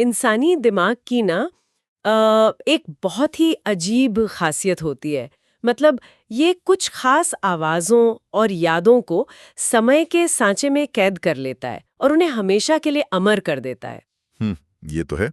इंसानी दिमाग की ना एक बहुत ही अजीब खासियत होती है। मतलब ये कुछ खास आवाज़ों और यादों को समय के सांचे में कैद कर लेता है और उन्हें हमेशा के लिए अमर कर देता है। ये तो है।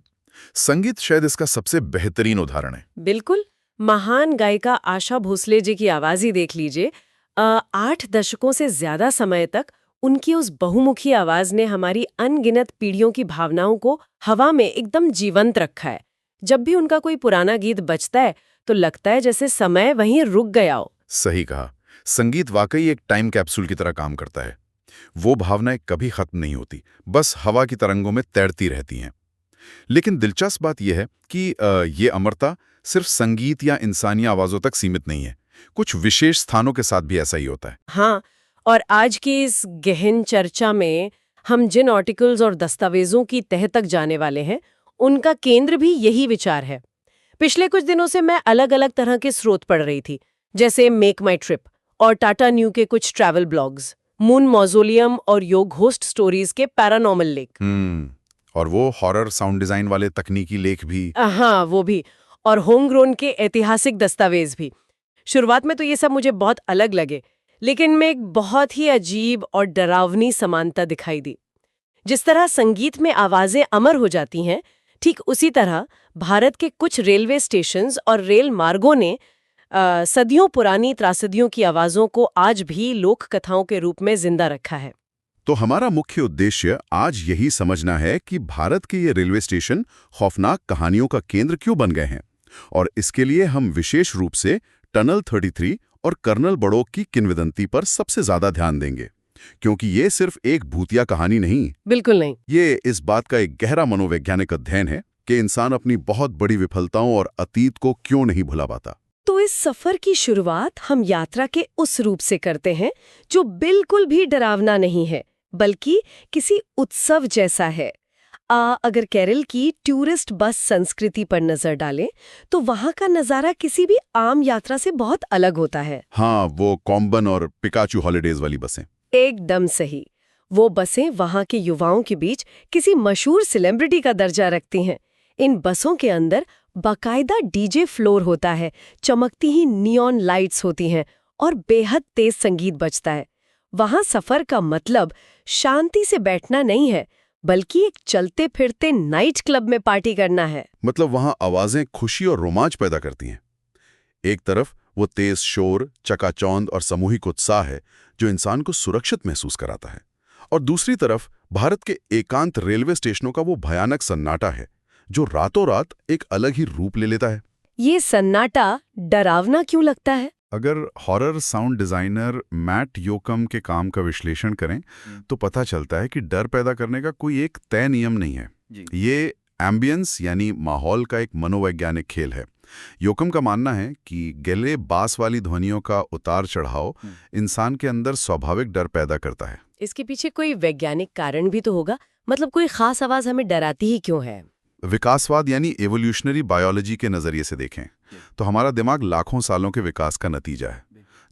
संगीत शायद इसका सबसे बेहतरीन उदाहरण है। बिल्कुल। महान गायिका आशा भोसले जी की आवाज़ ही देख लीजिए। 8 दशकों से ज़्यादा समय तक उनकी उस बहुमुखी आवाज़ ने हमारी अनगिनत पीढ़ियों की भावनाओं को हवा में एकदम जीवंत रखा है। जब भी उनका कोई पुराना गीत बजता है तो लगता है जैसे समय वहीं रुक गया हो। सही कहा। संगीत वाकई एक टाइम कैप्सूल की तरह काम करता है। वो भावनाएं कभी खत्म नहीं होती, बस हवा की तरंगों में तैरती रहती हैं। लेकिन दिलचस्प बात यह है कि ये अमरता सिर्फ संगीत या इंसानी आवाजों तक सीमित नहीं है। कुछ विशेष स्थानों के साथ भी ऐसा ही होता है। हाँ, और आज की इस गहन चर्चा में हम जिन आर्टिकल्स और दस्तावेजों की तह तक जाने वाले हैं, उनका केंद्र भी यही विचार है। पिछले कुछ दिनों से मैं अलग-अलग तरह के स्रोत पढ़ रही थी, जैसे मेक माई ट्रिप और टाटा न्यू के कुछ ट्रैवल ब्लॉग्स, मून मॉज़ोलियम और योग होस्ट स्टोरीज के पैरानॉर्मल लेख। और वो हॉरर साउंड डिजाइन वाले तकनीकी लेख भी। हाँ, वो भी। और होम ग्रोन के ऐतिहासिक दस्तावेज भी। शुरुआत में तो ये सब मुझे बहुत अलग लगे, लेकिन में एक बहुत ही अजीब और डरावनी समानता दिखाई दी। जिस तरह संगीत में आवाजें अमर हो जाती हैं, ठीक उसी तरह भारत के कुछ रेलवे स्टेशंस और रेल मार्गों ने सदियों पुरानी त्रासदियों की आवाजों को आज भी लोक कथाओं के रूप में जिंदा रखा है। तो हमारा मुख्य उद्देश्य आज यही समझना है कि भारत के ये रेलवे स्टेशन खौफनाक कहानियों का केंद्र क्यों बन गए हैं, और इसके लिए हम विशेष रूप से टनल 33 और कर्नल बड़ौक की किंवदंती पर सबसे ज्यादा ध्यान देंगे, क्योंकि ये सिर्फ एक भूतिया कहानी नहीं। बिल्कुल नहीं। ये इस बात का एक गहरा मनोवैज्ञानिक अध्ययन है कि इंसान अपनी बहुत बड़ी विफलताओं और अतीत को क्यों नहीं भुला पाता। तो इस सफर की शुरुआत हम यात्रा के उस रूप से करते हैं जो बिल्कुल भी डरावना नहीं है, बल्कि किसी उत्सव जैसा है। अगर केरल की टूरिस्ट बस संस्कृति पर नजर डालें, तो वहाँ का नज़ारा किसी भी आम यात्रा से बहुत अलग होता है। हाँ, वो कॉम्बन और पिकाचू हॉलिडेज वाली बसें। एकदम सही। वो बसें वहाँ के युवाओं के बीच किसी मशहूर सेलिब्रिटी का दर्जा रखती हैं। इन बसों के अंदर बाकायदा डीजे फ्लोर होता है, चमकती ही नियॉन लाइट्स होती हैं और बेहद तेज संगीत बजता है। वहाँ सफर का मतलब शांति से बैठना नहीं है, बल्कि एक चलते फिरते नाइट क्लब में पार्टी करना है। मतलब वहाँ आवाजें खुशी और रोमांच पैदा करती हैं। एक तरफ वो तेज शोर, चकाचौंध और सामूहिक उत्साह है जो इंसान को सुरक्षित महसूस कराता है, और दूसरी तरफ भारत के एकांत रेलवे स्टेशनों का वो भयानक सन्नाटा है जो रातों रात एक अलग ही रूप ले लेता है। ये सन्नाटा डरावना क्यों लगता है? अगर horror sound designer Matt Yocum के काम का विश्लेषण करें तो पता चलता है कि डर पैदा करने का कोई एक तय नियम नहीं है। ये एम्बियंस यानी माहौल का एक मनोवैज्ञानिक खेल है। योकम का मानना है कि गले बास वाली ध्वनियों का उतार चढ़ाव इंसान के अंदर स्वाभाविक डर पैदा करता है। इसके पीछे कोई वैज्ञानिक कारण भी तो होगा। मतलब कोई खास आवाज हमें डराती ही क्यों है? विकासवाद यानी एवोल्यूशनरी बायोलॉजी के नजरिए से देखें तो हमारा दिमाग लाखों सालों के विकास का नतीजा है।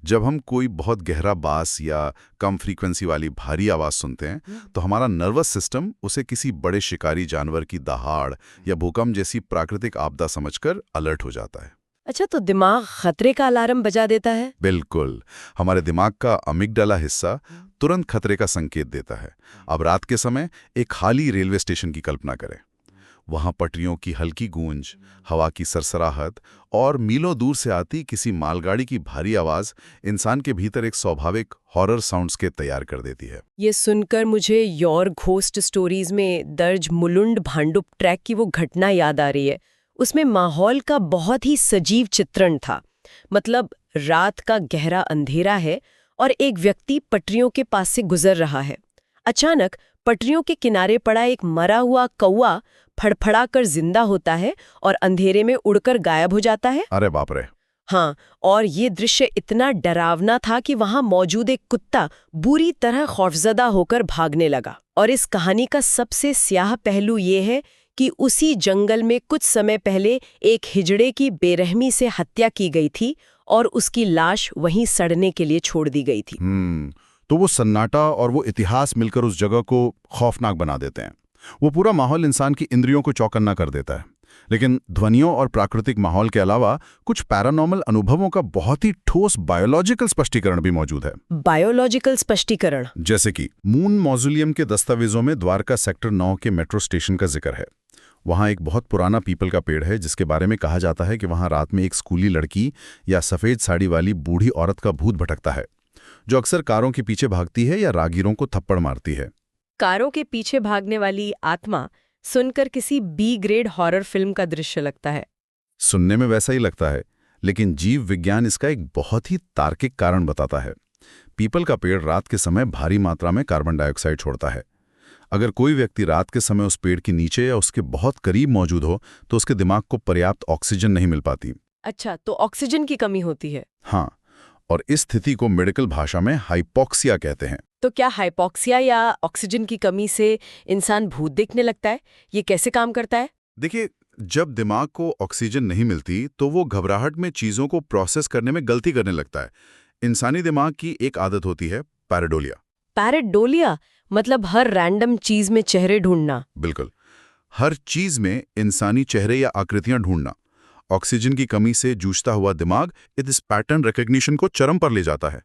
जब हम कोई बहुत गहरा बास या कम फ्रीक्वेंसी वाली भारी आवाज सुनते हैं तो हमारा नर्वस सिस्टम उसे किसी बड़े शिकारी जानवर की दहाड़ या भूकंप जैसी प्राकृतिक आपदा समझकर अलर्ट हो जाता है। अच्छा, तो दिमाग खतरे का अलार्म बजा देता है? बिल्कुल। हमारे दिमाग का अमिगडाला हिस्सा तुरंत खतरे का संकेत देता है। अब रात के समय एक खाली रेलवे स्टेशन की कल्पना करें। वहां पटरियों की हल्की गूंज, हवा की सरसराहट और मीलों दूर से आती किसी मालगाड़ी की भारी आवाज इंसान के भीतर एक स्वाभाविक हॉरर साउंड्स के तैयार कर देती है। ये सुनकर मुझे योर घोस्ट स्टोरीज में दर्ज मुलुंड भांडुप ट्रैक की वो घटना याद आ रही है। उसमें माहौल का बहुत ही सजीव चित्रण था। मतलब रात का गहरा अंधेरा है और एक व्यक्ति पटरियों के पास से गुजर रहा है। अचानक पटरियों के किनारे पड़ा एक मरा हुआ कौवा फड़फड़ा कर जिंदा होता है और अंधेरे में उड़कर गायब हो जाता है। अरे बाप रे! हाँ, और ये दृश्य इतना डरावना था कि वहां मौजूद एक कुत्ता बुरी तरह खौफजदा होकर भागने लगा। और इस कहानी का सबसे स्याह पहलू ये है कि उसी जंगल में कुछ समय पहले एक हिजड़े की बेरहमी से हत्या की गई थी और उसकी लाश वहीं सड़ने के लिए छोड़ दी गई थी। तो वो सन्नाटा और वो इतिहास मिलकर उस जगह को खौफनाक बना देते हैं। वो पूरा माहौल इंसान की इंद्रियों को चौकन्ना कर देता है। लेकिन ध्वनियों और प्राकृतिक माहौल के अलावा कुछ पैरानॉर्मल अनुभवों का बहुत ही ठोस बायोलॉजिकल स्पष्टीकरण भी मौजूद है। बायोलॉजिकल स्पष्टीकरण? जैसे कि मून मॉजुलियम के दस्तावेजों में द्वारका सेक्टर 9 के मेट्रो स्टेशन का जिक्र है। वहाँ एक बहुत पुराना पीपल का पेड़ है जिसके बारे में कहा जाता है कि वहाँ रात में एक स्कूली लड़की या सफ़ेद साड़ी वाली बूढ़ी औरत का भूत भटकता है, जो अक्सर कारों के पीछे भागती है या रागीरों को थप्पड़ मारती है। कारों के पीछे भागने वाली आत्मा सुनकर किसी बी ग्रेड हॉरर फिल्म का दृश्य लगता है। सुनने में वैसा ही लगता है, लेकिन जीव विज्ञान इसका एक बहुत ही तार्किक कारण बताता है। पीपल का पेड़ रात के समय भारी मात्रा में कार्बन डाइऑक्साइड छोड़ता है। अगर कोई व्यक्ति रात के समय उस पेड़ के नीचे या उसके बहुत करीब मौजूद हो तो उसके दिमाग को पर्याप्त ऑक्सीजन नहीं मिल पाती। अच्छा, तो ऑक्सीजन की कमी होती है? हाँ, और इस स्थिति को मेडिकल भाषा में हाइपोक्सिया कहते हैं। तो क्या हाइपोक्सिया या ऑक्सीजन की कमी से इंसान भूत देखने लगता है? ये कैसे काम करता है? देखिए, जब दिमाग को ऑक्सीजन नहीं मिलती तो वो घबराहट में चीज़ों को प्रोसेस करने में गलती करने लगता है। इंसानी दिमाग की एक आदत होती है पैरेडोलिया। पैरेडोलिया मतलब हर रैंडम चीज में चेहरे ढूंढना? बिल्कुल, हर चीज में इंसानी चेहरे या आकृतियां ढूंढना। ऑक्सीजन की कमी से जूझता हुआ दिमाग इस पैटर्न रिकग्निशन को चरम पर ले जाता है।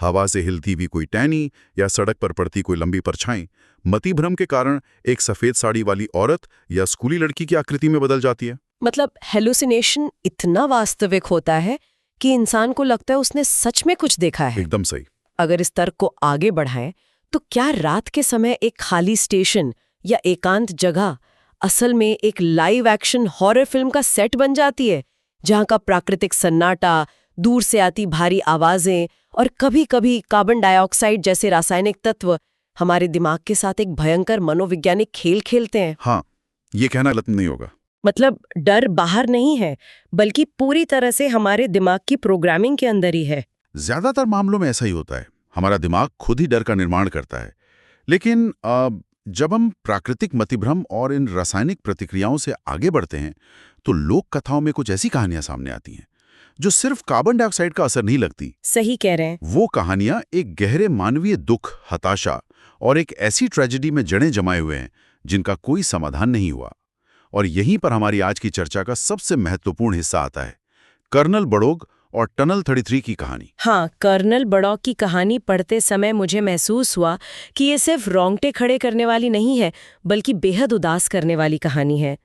हवा से हिलती हुई कोई टहनी या सड़क पर पड़ती कोई लंबी परछाई मतिभ्रम के कारण एक सफेद साड़ी वाली औरत या स्कूली लड़की की आकृति में बदल जाती है। मतलब हेलुसिनेशन इतना वास्तविक होता है कि इंसान को लगता है उसने सच में कुछ देखा है। एकदम सही। अगर इस तर्क को आगे बढ़ाएं तो क्या रात के समय एक खाली स्टेशन या एकांत जगह असल में एक लाइव एक्शन हॉरर फिल्म का सेट बन जाती है, जहां का प्राकृतिक सन्नाटा, दूर से आती भारी आवाजें और कभी-कभी कार्बन डाइऑक्साइड जैसे रासायनिक तत्व हमारे दिमाग के साथ एक भयंकर मनोवैज्ञानिक खेल खेलते हैं? हाँ, ये कहना गलत नहीं होगा। मतलब डर बाहर नहीं है, बल्कि पूरी तरह से हमारे दिमाग की प्रोग्रामिंग के अंदर ही है। ज्यादातर मामलों में ऐसा ही होता है। हमारा दिमाग खुद ही डर का निर्माण करता है। लेकिन जब हम प्राकृतिक मतिभ्रम और इन रासायनिक प्रतिक्रियाओं से आगे बढ़ते हैं तो लोक कथाओं में कुछ ऐसी कहानियां सामने आती हैं जो सिर्फ कार्बन डाइऑक्साइड का असर नहीं लगती। सही कह रहे हैं। वो कहानियां एक गहरे मानवीय दुख, हताशा और एक ऐसी ट्रेजेडी में जड़ें जमाए हुए हैं जिनका कोई समाधान नहीं हुआ। और यहीं पर हमारी आज की चर्चा का सबसे महत्वपूर्ण हिस्सा आता है, कर्नल बड़ौग और टनल 33 की कहानी। हाँ, कर्नल बड़ौग की कहानी पढ़ते समय मुझे महसूस हुआ कि ये सिर्फ रोंगटे खड़े करने वाली नहीं है, बल्कि बेहद उदास करने वाली कहानी है।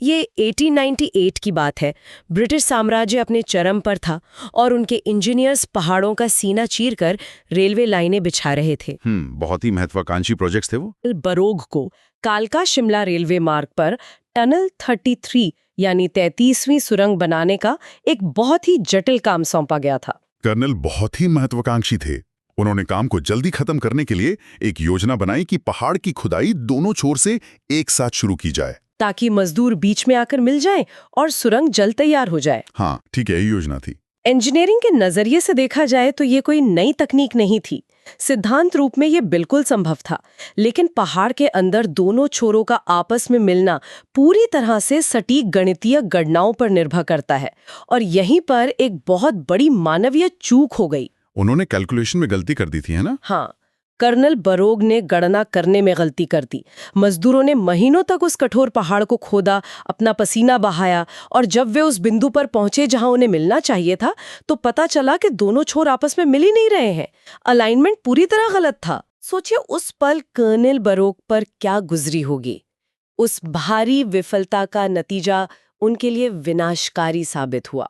ये 1898 की बात है। ब्रिटिश साम्राज्य अपने चरम पर था और उनके इंजीनियर्स पहाड़ों का सीना चीरकर रेलवे लाइनें बिछा रहे थे। बहुत ही महत्वाकांक्षी प्रोजेक्ट्स थे वो। बड़ौग को कालका शिमला रेलवे मार्ग पर टनल 33 यानी 33वीं सुरंग बनाने का एक बहुत ही जटिल काम सौंपा गया था। कर्नल बहुत ही महत्वाकांक्षी थे। उन्होंने काम को जल्दी खत्म करने के लिए एक योजना बनाई कि पहाड़ की खुदाई दोनों छोर से एक साथ शुरू की जाए, ताकि मजदूर बीच में आकर मिल जाएं और सुरंग जल्द तैयार हो जाए। हाँ, ठीक है, यही योजना थी। इंजीनियरिंग के नजरिए से देखा जाए तो ये कोई नई तकनीक नहीं थी। सिद्धांत रूप में ये बिल्कुल संभव था, लेकिन पहाड़ के अंदर दोनों छोरों का आपस में मिलना पूरी तरह से सटीक गणितीय गणनाओं पर निर्भर करता है, और यहीं पर एक बहुत बड़ी मानवीय चूक हो गई। उन्होंने कैलकुलेशन में गलती कर दी थी, है ना? हाँ, कर्नल बड़ौग ने गणना करने में गलती कर दी। मजदूरों ने महीनों तक उस कठोर पहाड़ को खोदा, अपना पसीना बहाया, और जब वे उस बिंदु पर पहुंचे जहां उन्हें मिलना चाहिए था, तो पता चला कि दोनों छोर आपस में मिल ही नहीं रहे हैं। अलाइनमेंट पूरी तरह गलत था। सोचिए उस पल कर्नल बड़ौग पर क्या गुजरी होगी। उस भारी विफलता का नतीजा उनके लिए विनाशकारी साबित हुआ।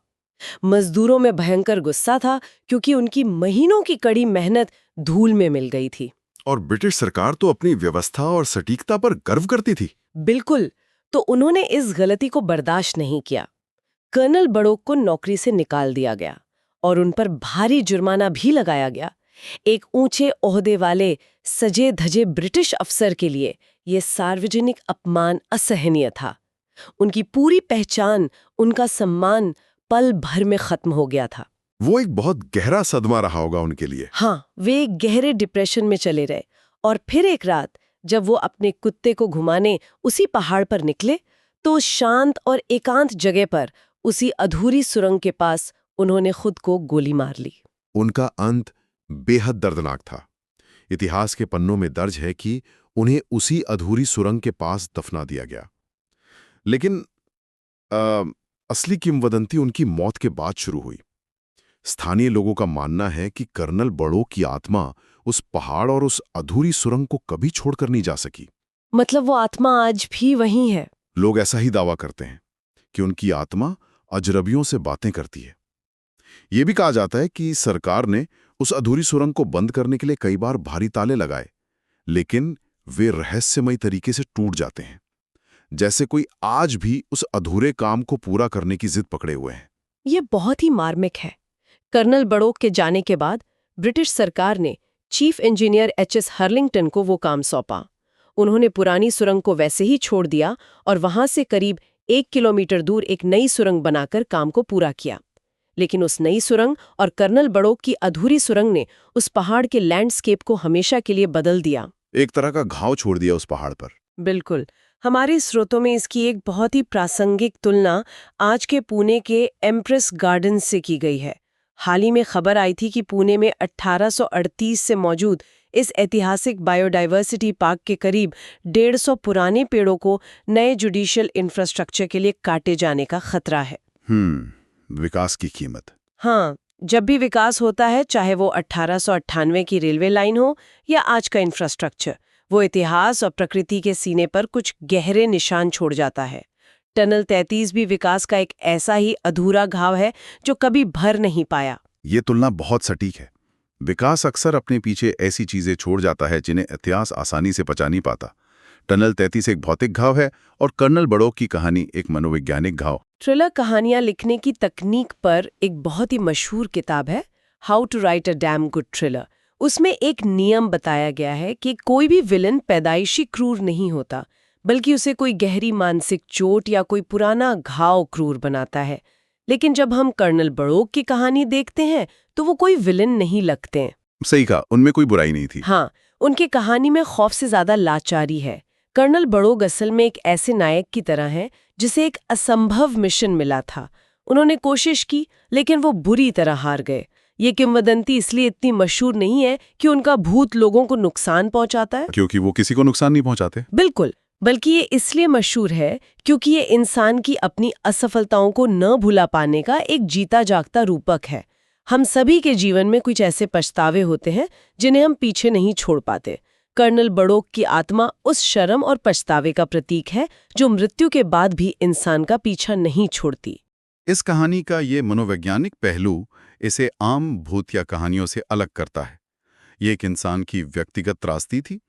मजदूरों में भयंकर गुस्सा था, क्योंकि उनकी महीनों की कड़ी मेहनत धूल में मिल गई थी। और ब्रिटिश सरकार तो अपनी व्यवस्था और सटीकता पर गर्व करती थी। बिल्कुल, तो उन्होंने इस गलती को बर्दाश्त नहीं किया। कर्नल बड़ौग को नौकरी से निकाल दिया गया और उन पर भारी जुर्माना भी लगाया गया। एक ऊंचे ओहदे वाले सजे धजे ब्रिटिश अफसर के लिए यह सार्वजनिक अपमान असहनीय था। उनकी पूरी पहचान, उनका सम्मान पल भर में खत्म हो गया था। वो एक बहुत गहरा सदमा रहा होगा उनके लिए। हाँ, वे एक गहरे डिप्रेशन में चले रहे, और फिर एक रात जब वो अपने कुत्ते को घुमाने उसी पहाड़ पर निकले, तो शांत और एकांत जगह पर उसी अधूरी सुरंग के पास उन्होंने खुद को गोली मार ली। उनका अंत बेहद दर्दनाक था। इतिहास के पन्नों में दर्ज है कि उन्हें उसी अधूरी सुरंग के पास दफना दिया गया। लेकिन असली किंवदंती उनकी मौत के बाद शुरू हुई। स्थानीय लोगों का मानना है कि कर्नल बड़ो की आत्मा उस पहाड़ और उस अधूरी सुरंग को कभी छोड़कर नहीं जा सकी। मतलब वो आत्मा आज भी वहीं है। लोग ऐसा ही दावा करते हैं कि उनकी आत्मा अजरबियों से बातें करती है। यह भी कहा जाता है कि सरकार ने उस अधूरी सुरंग को बंद करने के लिए कई बार भारी ताले लगाए, लेकिन वे रहस्यमयी तरीके से टूट जाते हैं, जैसे कोई आज भी उस अधूरे काम को पूरा करने की जिद पकड़े हुए हैं। ये बहुत ही मार्मिक है। कर्नल बड़ोक के जाने के बाद ब्रिटिश सरकार ने चीफ इंजीनियर एचएस हर्लिंगटन को वो काम सौंपा। उन्होंने पुरानी सुरंग को वैसे ही छोड़ दिया और वहां से करीब 1 किलोमीटर दूर एक नई सुरंग बनाकर काम को पूरा किया। लेकिन उस नई सुरंग और कर्नल बड़ोक की अधूरी सुरंग ने उस पहाड़ के लैंडस्केप को हमेशा के लिए बदल दिया। एक तरह का घाव छोड़ दिया उस पहाड़ पर। बिल्कुल। हमारे स्रोतों में इसकी एक बहुत ही प्रासंगिक तुलना आज के पुणे के एम्प्रेस गार्डन से की गई है। हाल ही में खबर आई थी कि पुणे में 1838 से मौजूद इस ऐतिहासिक बायोडायवर्सिटी पार्क के करीब 150 पुराने पेड़ों को नए जुडिशियल इंफ्रास्ट्रक्चर के लिए काटे जाने का खतरा है। विकास की कीमत। हाँ, जब भी विकास होता है, चाहे वो 1898 की रेलवे लाइन हो या आज का इंफ्रास्ट्रक्चर, वो इतिहास और प्रकृति के सीने पर कुछ गहरे निशान छोड़ जाता है। टनल 33 भी विकास का एक ऐसा ही अधूरा घाव है जो कभी भर नहीं पाया। ये तुलना बहुत सटीक है। विकास अक्सर अपने पीछे ऐसी चीजें छोड़ जाता है जिन्हें इतिहास आसानी से पचा नहीं पाता। टनल 33 एक भौतिक घाव है और कर्नल बड़ोक की कहानी एक मनोवैज्ञानिक घाव। थ्रिलर कहानियां लिखने की तकनीक पर एक बहुत ही मशहूर किताब है how to write a damn good thriller. उसमें एक नियम बताया गया है कि कोई भी विलन पैदाइशी क्रूर नहीं होता, बल्कि उसे कोई गहरी मानसिक चोट या कोई पुराना घाव क्रूर बनाता है। लेकिन जब हम कर्नल बड़ोक की कहानी देखते हैं तो वो कोई विलन नहीं लगते हैं। सही कहा, उनमें कोई बुराई नहीं थी। हाँ, उनकी कहानी में खौफ से ज्यादा लाचारी है। कर्नल बड़ोक असल में एक ऐसे नायक की तरह हैं जिसे एक असंभव मिशन मिला था। उन्होंने कोशिश की, लेकिन वो बुरी तरह हार गए। ये किंवदंती इसलिए इतनी मशहूर नहीं है कि उनका भूत लोगों को नुकसान पहुंचाता है, क्योंकि वो किसी को नुकसान नहीं पहुंचाते। बिल्कुल, बल्कि ये इसलिए मशहूर है क्योंकि ये इंसान की अपनी असफलताओं को न भुला पाने का एक जीता जागता रूपक है। हम सभी के जीवन में कुछ ऐसे पछतावे होते हैं जिन्हें हम पीछे नहीं छोड़ पाते। कर्नल बड़ोक की आत्मा उस शर्म और पछतावे का प्रतीक है जो मृत्यु के बाद भी इंसान का पीछा नहीं छोड़ती। इस कहानी का ये मनोवैज्ञानिक पहलू इसे आम भूतिया कहानियों से अलग करता है। ये एक इंसान की व्यक्तिगत त्रासदी थी,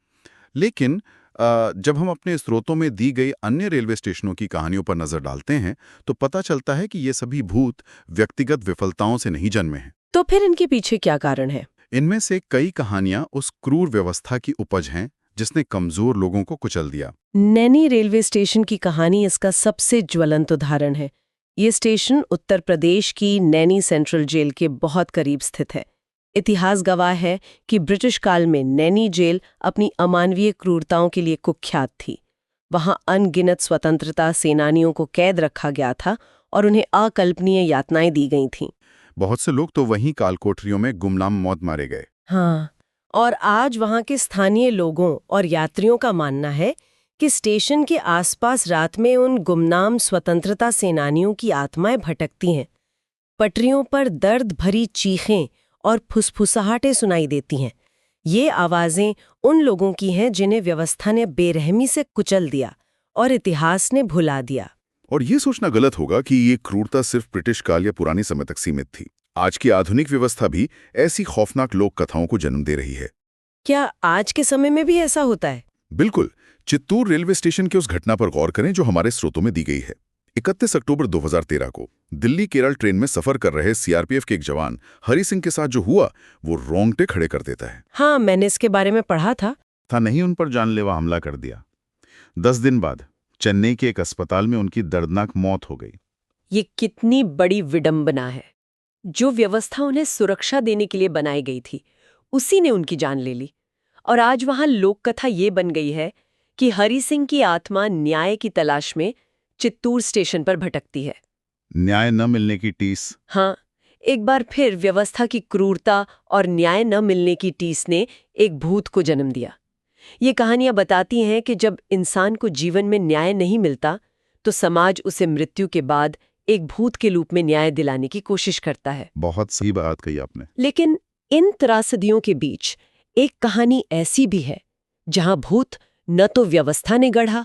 लेकिन जब हम अपने स्रोतों में दी गई अन्य रेलवे स्टेशनों की कहानियों पर नजर डालते हैं तो पता चलता है कि ये सभी भूत व्यक्तिगत विफलताओं से नहीं जन्मे हैं। तो फिर इनके पीछे क्या कारण है? इनमें से कई कहानियां उस क्रूर व्यवस्था की उपज हैं जिसने कमजोर लोगों को कुचल दिया। नैनी रेलवे स्टेशन की कहानी इसका सबसे ज्वलंत उदाहरण है। ये स्टेशन उत्तर प्रदेश की नैनी सेंट्रल जेल के बहुत करीब स्थित है। इतिहास गवाह है कि ब्रिटिश काल में नैनी जेल अपनी अमानवीय क्रूरताओं के लिए कुख्यात थी। वहां अनगिनत स्वतंत्रता सेनानियों को कैद रखा गया था और उन्हें अकल्पनीय यातनाएं दी गई थीं। बहुत से लोग तो वहीं कालकोठरियों में गुमनाम मौत मारे गए। हाँ, और आज वहां के स्थानीय लोगों और यात्रियों का मानना है कि स्टेशन के आसपास रात में उन गुमनाम स्वतंत्रता सेनानियों की आत्माएं भटकती हैं। पटरियों पर दर्द भरी चीखें और फुसफुसाहटें सुनाई देती हैं। ये आवाजें उन लोगों की हैं जिन्हें व्यवस्था ने बेरहमी से कुचल दिया और इतिहास ने भुला दिया। और ये सोचना गलत होगा कि ये क्रूरता सिर्फ ब्रिटिश काल या पुराने समय तक सीमित थी। आज की आधुनिक व्यवस्था भी ऐसी खौफनाक लोक कथाओं को जन्म दे रही है। क्या आज के समय में भी ऐसा होता है? बिल्कुल। चित्तूर रेलवे स्टेशन की उस घटना पर गौर करें जो हमारे स्रोतों में दी गई है। 31 अक्टूबर 2013 को दिल्ली केरल ट्रेन में सफर कर रहे सीआरपीएफ के एक जवान हरि सिंह के साथ जो हुआ वो रोंगटे खड़े कर देता है। हाँ, मैंने इसके बारे में पढ़ा था। नहीं उन पर जानलेवा हमला कर दिया। 10 दिन बाद चेन्नई के एक अस्पताल में उनकी दर्दनाक मौत हो गई। ये कितनी बड़ी विडंबना है। जो व्यवस्था उन्हें सुरक्षा देने के लिए बनाई गई थी, उसी ने उनकी जान ले ली। और आज वहां लोक कथा ये बन गई है कि हरि सिंह की आत्मा न्याय की तलाश में चित्तूर स्टेशन पर भटकती है। न्याय न मिलने की टीस। हाँ, एक बार फिर व्यवस्था की क्रूरता और न्याय न मिलने की टीस ने एक भूत को जन्म दिया। ये कहानियां बताती हैं कि जब इंसान को जीवन में न्याय नहीं मिलता तो समाज उसे मृत्यु के बाद एक भूत के रूप में न्याय दिलाने की कोशिश करता है। बहुत सही बात कही आपने। लेकिन इन त्रासदियों के बीच एक कहानी ऐसी भी है जहां भूत न तो व्यवस्था ने गढ़ा,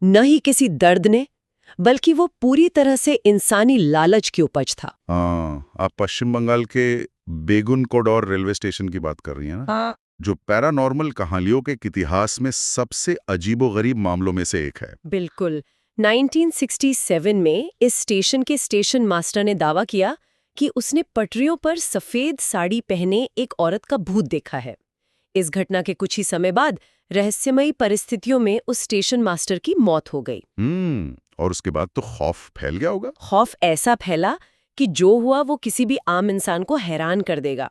न ही किसी दर्द ने, बल्कि वो पूरी तरह से इंसानी लालच की उपज था। आप पश्चिम बंगाल के बेगुन कोडौर रेलवे स्टेशन की बात कर रही हैं ना? जो पैरानॉर्मल कहानियों के इतिहास में सबसे अजीबोगरीब मामलों में से एक है। बिल्कुल। 1967 में इस स्टेशन के स्टेशन मास्टर ने दावा किया कि उसने पटरियों पर सफेद साड़ी पहने एक औरत का भूत देखा है। इस घटना के कुछ ही समय बाद रहस्यमयी परिस्थितियों में उस स्टेशन मास्टर की मौत हो गई। और उसके बाद तो खौफ फैल गया होगा। खौफ ऐसा फैला कि जो हुआ वो किसी भी आम इंसान को हैरान कर देगा।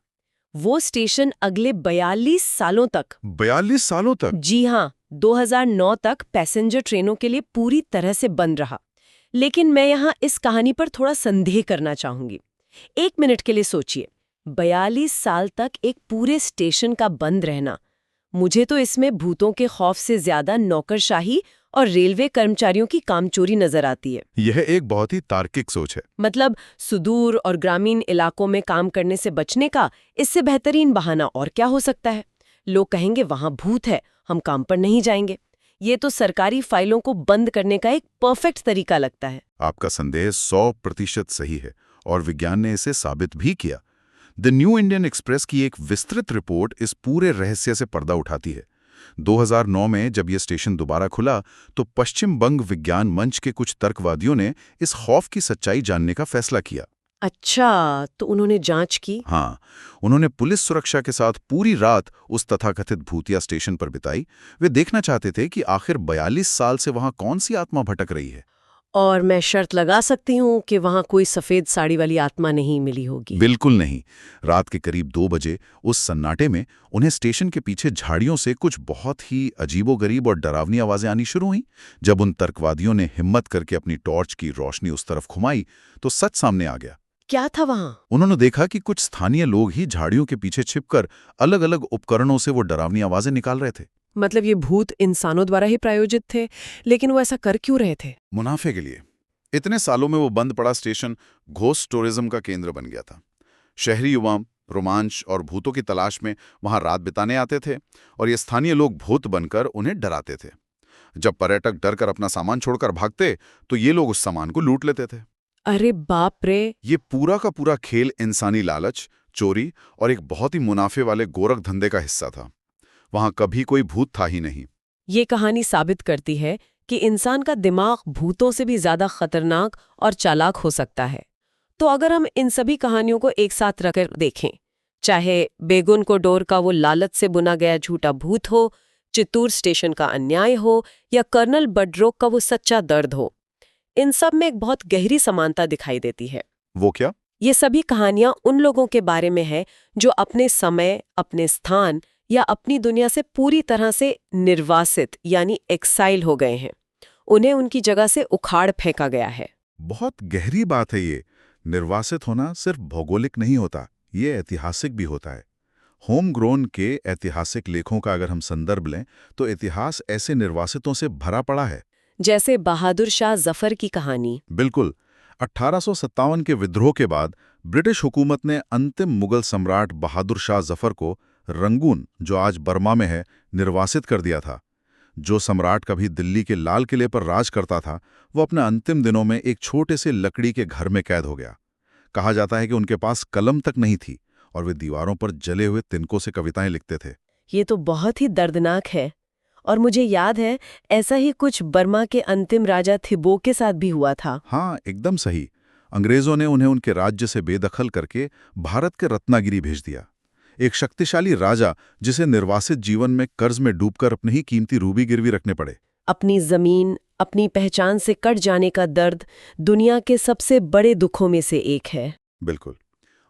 वो स्टेशन अगले 42 सालों तक 42 सालों तक? जी हाँ, 2009 तक पैसेंजर ट्रेनों के लिए पूरी तरह से बंद रहा। लेकिन मैं यहाँ इस कहानी पर थोड़ा संदेह करना चाहूंगी। 1 मिनट के लिए सोचिए, 42 साल तक एक पूरे स्टेशन का बंद रहना। मुझे तो इसमें भूतों के खौफ से ज्यादा नौकरशाही और रेलवे कर्मचारियों की कामचोरी नजर आती है। यह एक बहुत ही तार्किक सोच है। मतलब सुदूर और ग्रामीण इलाकों में काम करने से बचने का इससे बेहतरीन बहाना और क्या हो सकता है? लोग कहेंगे वहां भूत है, हम काम पर नहीं जाएंगे। ये तो सरकारी फाइलों को बंद करने का एक परफेक्ट तरीका लगता है। आपका संदेह 100% सही है और विज्ञान ने इसे साबित भी किया। द न्यू इंडियन एक्सप्रेस की एक विस्तृत रिपोर्ट इस पूरे रहस्य से पर्दा उठाती है। 2009 में जब यह स्टेशन दोबारा खुला तो पश्चिम बंग विज्ञान मंच के कुछ तर्कवादियों ने इस खौफ की सच्चाई जानने का फैसला किया। अच्छा, तो उन्होंने जांच की? हाँ, उन्होंने पुलिस सुरक्षा के साथ पूरी रात उस तथाकथित भूतिया स्टेशन पर बिताई। वे देखना चाहते थे कि आखिर 42 साल से वहां कौन सी आत्मा भटक रही है। और मैं शर्त लगा सकती हूँ कि वहां कोई सफेद साड़ी वाली आत्मा नहीं मिली होगी। बिल्कुल नहीं। रात के करीब 2 बजे उस सन्नाटे में उन्हें स्टेशन के पीछे झाड़ियों से कुछ बहुत ही अजीबोगरीब और डरावनी आवाजें आनी शुरू हुई। जब उन तर्कवादियों ने हिम्मत करके अपनी टॉर्च की रोशनी उस तरफ घुमाई तो सच सामने आ गया। क्या था वहां? उन्होंने देखा कि कुछ स्थानीय लोग ही झाड़ियों के पीछे छिपकर अलग अलग उपकरणों से वो डरावनी आवाजें निकाल रहे थे। मतलब ये भूत इंसानों द्वारा ही प्रायोजित थे, लेकिन वो ऐसा कर क्यों रहे थे? मुनाफे के लिए। इतने सालों में वो बंद पड़ा स्टेशन घोस्ट टूरिज्म का केंद्र बन गया था। शहरी युवा रोमांच और भूतों की तलाश में वहां रात बिताने आते थे और ये स्थानीय लोग भूत बनकर उन्हें डराते थे। जब पर्यटक डरकर अपना सामान छोड़कर भागते तो ये लोग उस सामान को लूट लेते थे। अरे बाप रे! ये पूरा का पूरा खेल इंसानी लालच, चोरी और एक बहुत ही मुनाफे वाले गोरख धंधे का हिस्सा था। वहां कभी कोई भूत था ही नहीं। ये कहानी साबित करती है कि इंसान का दिमाग भूतों से भी ज्यादा खतरनाक और चालाक हो सकता है। तो अगर हम इन सभी कहानियों को एक साथ रखकर देखें, चाहे बेगुन कोडोर का वो लालच से बुना गया झूठा भूत हो, चित्तूर स्टेशन का अन्याय हो या कर्नल बडरोक का वो सच्चा दर्द हो, इन सब में एक बहुत गहरी समानता दिखाई देती है। वो क्या? ये सभी कहानियां उन लोगों के बारे में है जो अपने समय, अपने स्थान या अपनी दुनिया से पूरी तरह से निर्वासित यानी एक्साइल हो गए हैं। उन्हें उनकी जगह से उखाड़ फेंका गया है। बहुत गहरी बात है ये। निर्वासित होना सिर्फ भौगोलिक नहीं होता, ये ऐतिहासिक भी होता है। होम ग्रोन के ऐतिहासिक लेखों का अगर हम संदर्भ लें तो इतिहास ऐसे निर्वासितों से भरा पड़ा है। जैसे बहादुर शाह जफर की कहानी। बिल्कुल। 1857 के विद्रोह के बाद ब्रिटिश हुकूमत ने अंतिम मुगल सम्राट बहादुर शाह जफर को रंगून, जो आज बर्मा में है, निर्वासित कर दिया था। जो सम्राट कभी दिल्ली के लाल किले पर राज करता था, वो अपने अंतिम दिनों में एक छोटे से लकड़ी के घर में कैद हो गया। कहा जाता है कि उनके पास कलम तक नहीं थी और वे दीवारों पर जले हुए तिनकों से कविताएं लिखते थे। ये तो बहुत ही दर्दनाक है। और मुझे याद है ऐसा ही कुछ बर्मा के अंतिम राजा थिबो के साथ भी हुआ था। हाँ, एकदम सही। अंग्रेजों ने उन्हें उनके राज्य से बेदखल करके भारत के रत्नागिरी भेज दिया। एक शक्तिशाली राजा जिसे निर्वासित जीवन में कर्ज में डूबकर अपने ही कीमती रूबी गिरवी रखने पड़े। अपनी जमीन, अपनी पहचान से कट जाने का दर्द दुनिया के सबसे बड़े दुखों में से एक है। बिल्कुल।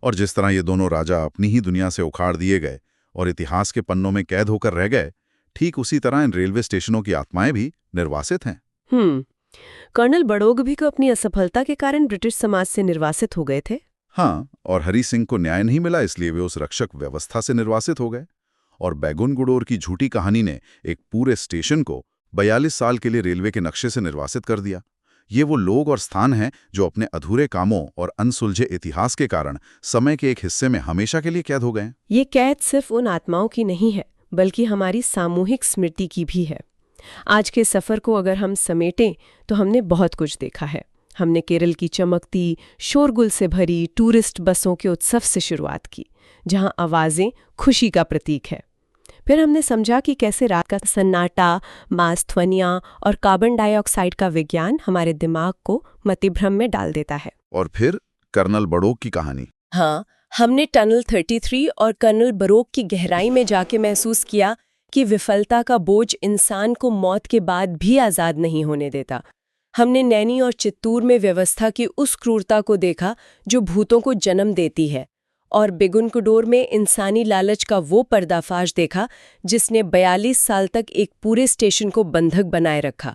और जिस तरह ये दोनों राजा अपनी ही दुनिया से उखाड़ दिए गए और इतिहास के पन्नों में कैद होकर रह गए, ठीक उसी तरह इन रेलवे स्टेशनों की आत्माएं भी निर्वासित हैं। कर्नल बड़ोग भी को अपनी असफलता के कारण ब्रिटिश समाज से निर्वासित हो गए थे। हाँ, और हरि सिंह को न्याय नहीं मिला, इसलिए वे उस रक्षक व्यवस्था से निर्वासित हो गए। और बैगुनगुडोर की झूठी कहानी ने एक पूरे स्टेशन को 42 साल के लिए रेलवे के नक्शे से निर्वासित कर दिया। ये वो लोग और स्थान हैं जो अपने अधूरे कामों और अनसुलझे इतिहास के कारण समय के एक हिस्से में हमेशा के लिए कैद हो गए। ये कैद सिर्फ उन आत्माओं की नहीं है, बल्कि हमारी सामूहिक स्मृति की भी है। आज के सफ़र को अगर हम समेटें तो हमने बहुत कुछ देखा है। हमने केरल की चमकती, शोरगुल से भरी टूरिस्ट बसों के उत्सव से शुरुआत की, जहां आवाज़ें खुशी का प्रतीक है। फिर हमने समझा कि कैसे रात का सन्नाटा, मास ध्वनियाँ और कार्बन डाइऑक्साइड का विज्ञान हमारे दिमाग को मतिभ्रम में डाल देता है। और फिर कर्नल बड़ौक की कहानी। हाँ, हमने टनल 33 और कर्नल बड़ौक की गहराई में जाके महसूस किया कि विफलता का बोझ इंसान को मौत के बाद भी आज़ाद नहीं होने देता। हमने नैनी और चित्तूर में व्यवस्था की उस क्रूरता को देखा जो भूतों को जन्म देती है, और बेगुनकुडोर में इंसानी लालच का वो पर्दाफाश देखा जिसने 42 साल तक एक पूरे स्टेशन को बंधक बनाए रखा।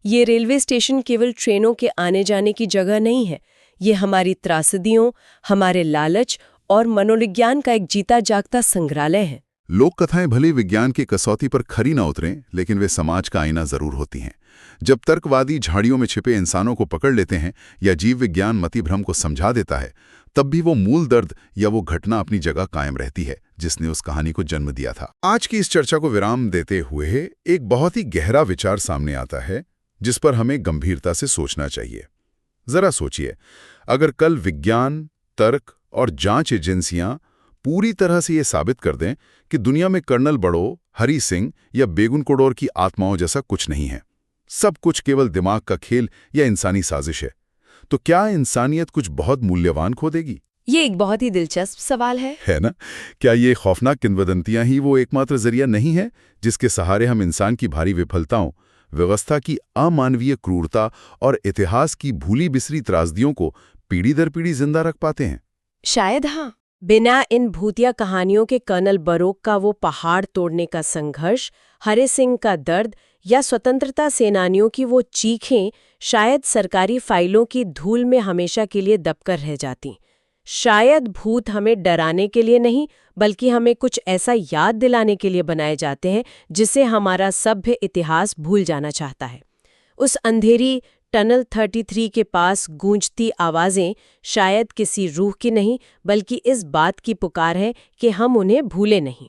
ये रेलवे स्टेशन केवल ट्रेनों के आने जाने की जगह नहीं है, ये हमारी त्रासदियों, हमारे लालच और मनोविज्ञान का एक जीता जागता संग्रहालय है। लोक कथाएं भले विज्ञान की कसौटी पर खरी न उतरें, लेकिन वे समाज का आईना जरूर होती हैं। जब तर्कवादी झाड़ियों में छिपे इंसानों को पकड़ लेते हैं या जीव विज्ञान मतिभ्रम को समझा देता है, तब भी वो मूल दर्द या वो घटना अपनी जगह कायम रहती है जिसने उस कहानी को जन्म दिया था। आज की इस चर्चा को विराम देते हुए एक बहुत ही गहरा विचार सामने आता है जिस पर हमें गंभीरता से सोचना चाहिए। जरा सोचिए, अगर कल विज्ञान, तर्क और जांच एजेंसियां पूरी तरह से ये साबित कर दें कि दुनिया में कर्नल बड़ौक, हरि सिंह या बेगुनकुडोर की आत्माओं जैसा कुछ नहीं है, सब कुछ केवल दिमाग का खेल या इंसानी साजिश है, तो क्या इंसानियत कुछ बहुत मूल्यवान खो देगी? ये एक बहुत ही दिलचस्प सवाल है ना? क्या ये खौफनाक किंवदंतियां ही वो एकमात्र जरिया नहीं है जिसके सहारे हम इंसान की भारी विफलताओं, व्यवस्था की अमानवीय क्रूरता और इतिहास की भूली बिसरी त्रासदियों को पीढ़ी दर पीढ़ी जिंदा रख पाते हैं? शायद हाँ। बिना इन भूतिया कहानियों के कर्नल बड़ौक का वो पहाड़ तोड़ने का संघर्ष, हरि सिंह का दर्द या स्वतंत्रता सेनानियों की वो चीखें शायद सरकारी फाइलों की धूल में हमेशा के लिए दबकर रह जाती। शायद भूत हमें डराने के लिए नहीं, बल्कि हमें कुछ ऐसा याद दिलाने के लिए बनाए जाते हैं जिसे हमारा सभ्य इतिहास भूल जाना चाहता है। उस अंधेरी टनल 33 के पास गूंजती आवाज़ें शायद किसी रूह की नहीं, बल्कि इस बात की पुकार है कि हम उन्हें भूले नहीं।